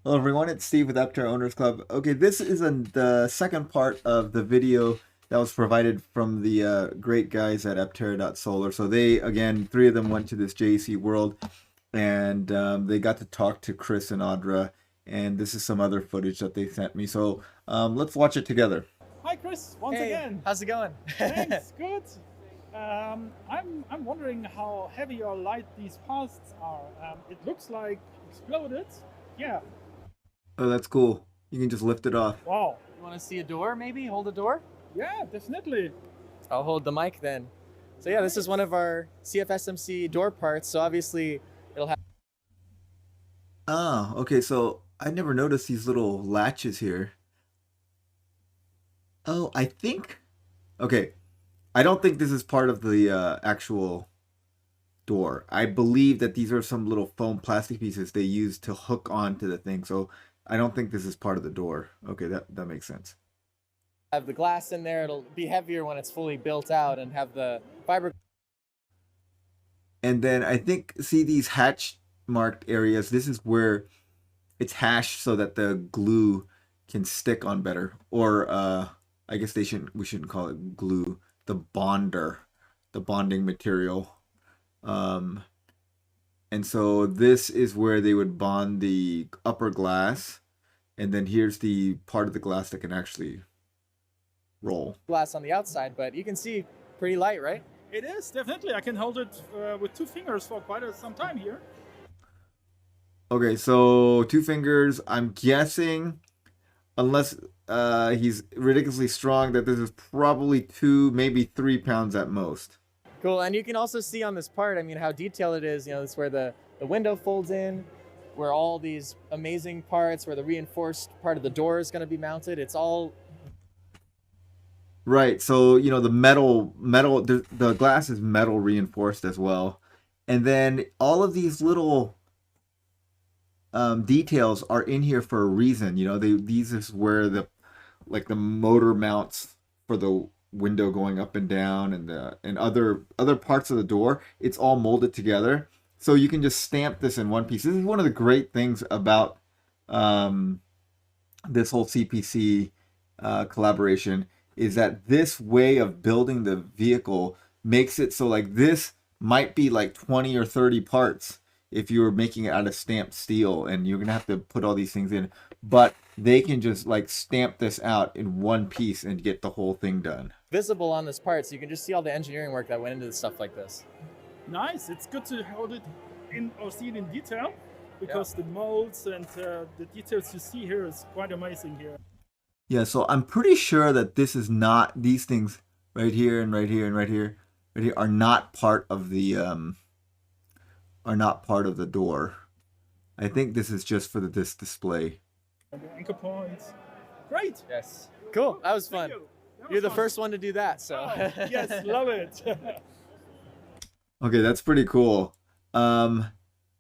Hello everyone, it's Steve with Aptera Owners Club. Okay, this is the second part of the video that was provided from the great guys at Aptera.solar. So they, again, three of them went to this JEC World and they got to talk to Chris and Audra, and this is some other footage that they sent me. So let's watch it together. Hi Chris, once Hey, again. how's it going? Thanks, good. I'm wondering how heavy or light these parts are. It looks like exploded. Yeah. Oh, that's cool. You can just lift it off. Wow. You want to see a door, maybe? Hold a door? Yeah, definitely. I'll hold the mic then. So yeah, this is one of our CFSMC door parts. So obviously it'll have... Ah, okay, so I never noticed these little latches here. Oh, I think... Okay, I don't think this is part of the actual door. I believe that these are some little foam plastic pieces they use to hook onto the thing. So I don't think this is part of the door. Okay, that makes sense. have the glass in there. It'll be heavier when it's fully built out and have the fiber. And then I think, see these hatch marked areas, this is where it's hashed so that the glue can stick on better. Or I guess we shouldn't call it glue, the bonder, the bonding material. And so this is where they would bond the upper glass, and then here's the part of the glass that can actually roll. Glass on the outside, but you can see pretty light, right? It is, definitely. I can hold it with 2 fingers for quite some time here. Okay, so 2 fingers. I'm guessing, unless he's ridiculously strong, that this is probably 2, maybe 3 pounds at most. Cool, and you can also see on this part, I mean, how detailed it is. You know, it's where the window folds in, where all these amazing parts, where the reinforced part of the door is going to be mounted. It's all... Right, so, you know, the the glass is metal reinforced as well. And then all of these little details are in here for a reason. You know, these is where the motor mounts for the window going up and down, and other parts of the door. It's all molded together, so you can just stamp this in one piece. This is one of the great things about this whole CPC collaboration, is that this way of building the vehicle makes it so like this might be like 20 or 30 parts if you were making it out of stamped steel, and you're gonna have to put all these things in, but they can just like stamp this out in one piece and get the whole thing done. visible on this part, so you can just see all the engineering work that went into stuff like this. Nice. It's good to hold it in or see it in detail, because the molds and the details you see here is quite amazing here. Yeah, so I'm pretty sure that this is not, these things right here and right here and right here are not part of the door. I think this is just for this display. And the anchor points. Great. Yes. Cool, that was fun. Thank you. That was You're the fun. first one to do that, so... Oh, yes, love it. Okay, that's pretty cool. I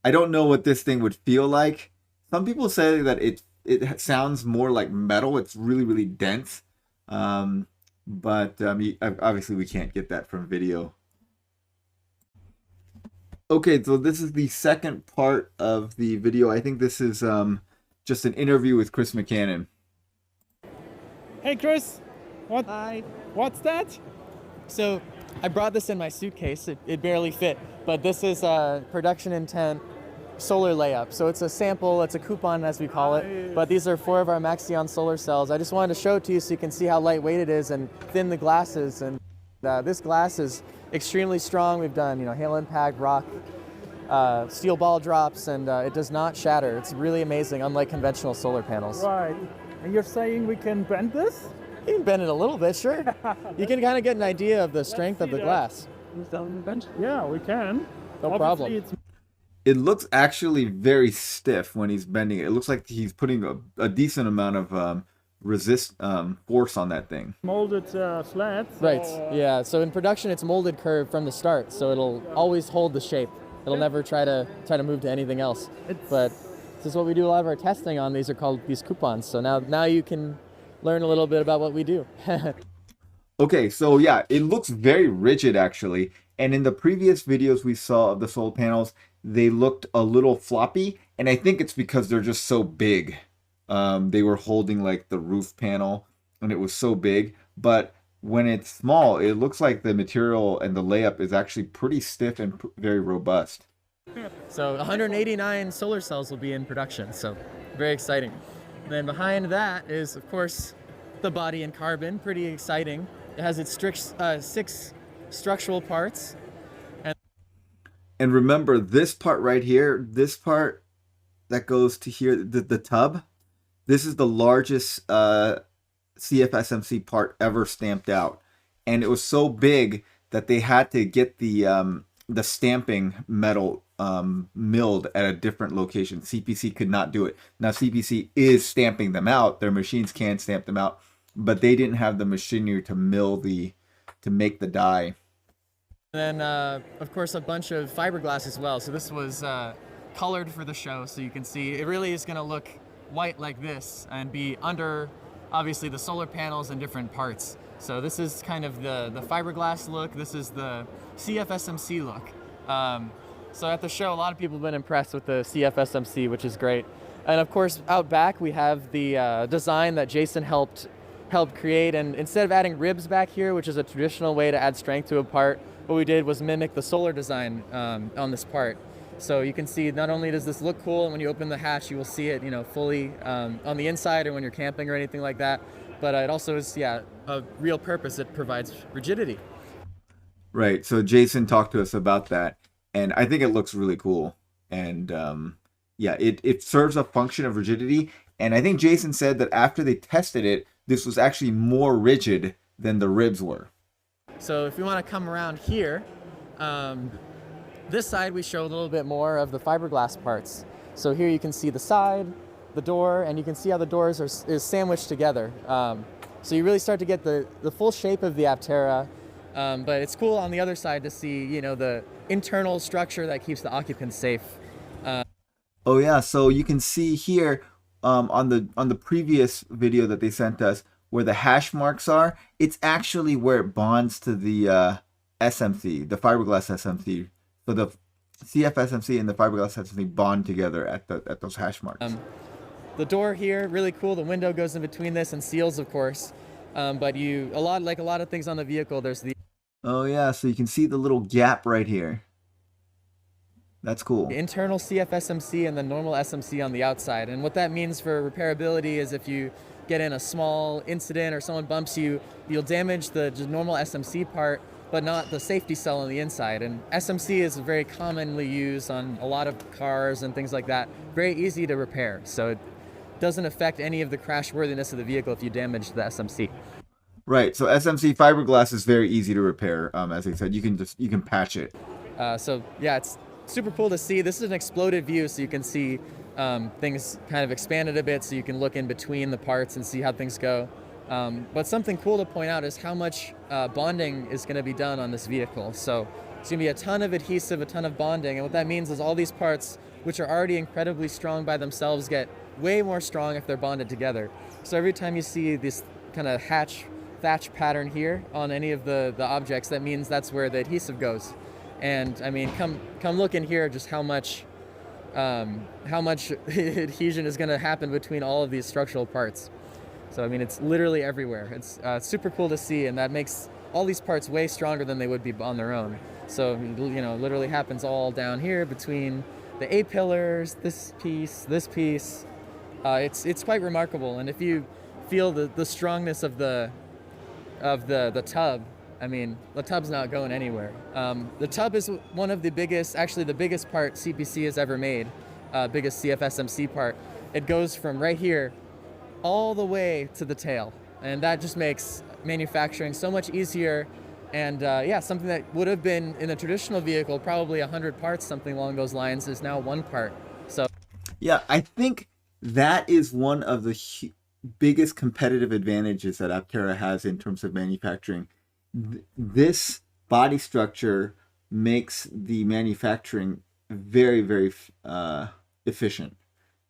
don't know what this thing would feel like. Some people say that it sounds more like metal. It's really, really dense. But obviously we can't get that from video. Okay, so this is the second part of the video. I think this is just an interview with Chris McCannon. Hey Chris, Hi. what's that? So I brought this in my suitcase. It barely fit, but this is a production intent solar layup. So it's a sample, it's a coupon as we call it, but these are 4 of our Maxion solar cells. I just wanted to show it to you so you can see how lightweight it is and thin the glass is. And this glass is extremely strong. We've done, hail impact, rock, steel ball drops, and it does not shatter. It's really amazing, unlike conventional solar panels. Right. And you're saying we can bend this? You can bend it a little bit, sure. You can kind of get an idea of the strength of the see that. glass. Yeah, we can. No Obviously, problem. It's It looks actually very stiff when he's bending it. It looks like he's putting a decent amount of force on that thing. molded flat. Right, so, yeah. So in production, it's molded curve from the start, so it'll always hold the shape. It'll never try to move to anything else. But this is what we do a lot of our testing on. These are called these coupons. So now you can learn a little bit about what we do. Okay, so yeah, it looks very rigid actually. And in the previous videos we saw of the solar panels, they looked a little floppy. And I think it's because they're just so big. They were holding like the roof panel, and it was so big. But when it's small, it looks like the material and the layup is actually pretty stiff and very robust. So 189 solar cells will be in production, so very exciting. And then behind that is, of course, the body in carbon, pretty exciting. It has its 6 structural parts. And remember this part right here, this part that goes to here, the tub, this is the largest CFSMC part ever stamped out. And it was so big that they had to get the stamping metal milled at a different location. CPC could not do it. Now CPC is stamping them out. Their machines can stamp them out, but they didn't have the machinery to to make the die. And then, of course, a bunch of fiberglass as well. So this was colored for the show, so you can see it really is going to look white like this and be under, obviously, the solar panels and different parts. So this is kind of the fiberglass look. This is the CFSMC look. So at the show, a lot of people have been impressed with the CFSMC, which is great. And of course, out back, we have the design that Jason helped create. And instead of adding ribs back here, which is a traditional way to add strength to a part, what we did was mimic the solar design on this part. So you can see not only does this look cool, and when you open the hatch, you will see it, fully on the inside or when you're camping or anything like that, but it also is, a real purpose. It provides rigidity. Right. So Jason talked to us about that, and I think it looks really cool. And it serves a function of rigidity. And I think Jason said that after they tested it, this was actually more rigid than the ribs were. So if we want to come around here, this side we show a little bit more of the fiberglass parts. So here you can see the side, the door, and you can see how the doors is sandwiched together. So you really start to get the full shape of the Aptera, but it's cool on the other side to see, the internal structure that keeps the occupants safe. Oh yeah, so you can see here on the previous video that they sent us, where the hash marks are, it's actually where it bonds to the SMC, the fiberglass SMC. So the CFSMC and the fiberglass SMC bond together at those hash marks. The door here, really cool. The window goes in between this and seals, of course. But like a lot of things on the vehicle, there's the... Oh yeah, so you can see the little gap right here. That's cool. Internal CFSMC and the normal SMC on the outside. And what that means for repairability is if you get in a small incident or someone bumps you, you'll damage the normal SMC part, but not the safety cell on the inside. And SMC is very commonly used on a lot of cars and things like that. Very easy to repair. So it doesn't affect any of the crash worthiness of the vehicle if you damage the SMC. Right. So SMC fiberglass is very easy to repair. As I said, you can patch it. So yeah, it's super cool to see. This is an exploded view, so you can see things kind of expanded a bit, so you can look in between the parts and see how things go. But something cool to point out is how much bonding is going to be done on this vehicle. So it's going to be a ton of adhesive, a ton of bonding, and what that means is all these parts, which are already incredibly strong by themselves, get way more strong if they're bonded together. So every time you see this kind of thatch pattern here on any of the objects, that means that's where the adhesive goes. And I mean, come look in here just how much adhesion is going to happen between all of these structural parts. So I mean, it's literally everywhere. It's super cool to see, and that makes all these parts way stronger than they would be on their own. So literally happens all down here between the A pillars, this piece. It's quite remarkable, and if you feel the strongness of the tub, I mean, the tub's not going anywhere. The tub is one of the biggest, actually the biggest part CPC has ever made, biggest CFSMC part. It goes from right here all the way to the tail, and that just makes manufacturing so much easier. And something that would have been in a traditional vehicle, probably 100 parts, something along those lines, is now one part. So yeah, I think that is one of the biggest competitive advantages that Aptera has in terms of manufacturing. This body structure makes the manufacturing very, very efficient,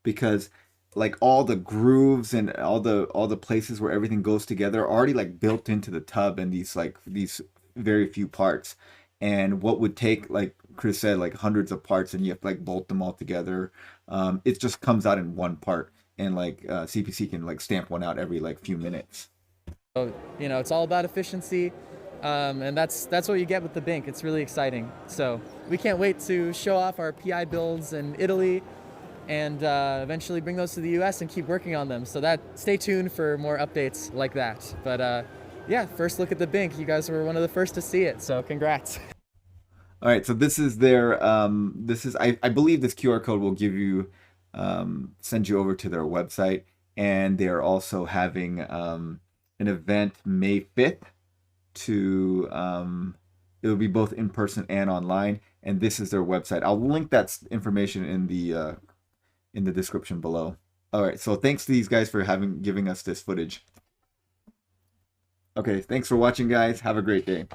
because like all the grooves and all the places where everything goes together are already like built into the tub, and these very few parts. And what would take like Chris said, like hundreds of parts, and you have to like bolt them all together. It just comes out in one part, and like CPC can like stamp one out every like few minutes. So, you know, it's all about efficiency, and that's what you get with the BinC. It's really exciting. So we can't wait to show off our PI builds in Italy, and eventually bring those to the US and keep working on them. So stay tuned for more updates like that. But yeah, first look at the BinC. You guys were one of the first to see it, so congrats. All right, so this is their I believe this QR code will give you send you over to their website, and they're also having an event May 5th to it'll be both in person and online, and this is their website. I'll link that information in the description below. All right, so thanks to these guys for giving us this footage. Okay, thanks for watching, guys. Have a great day.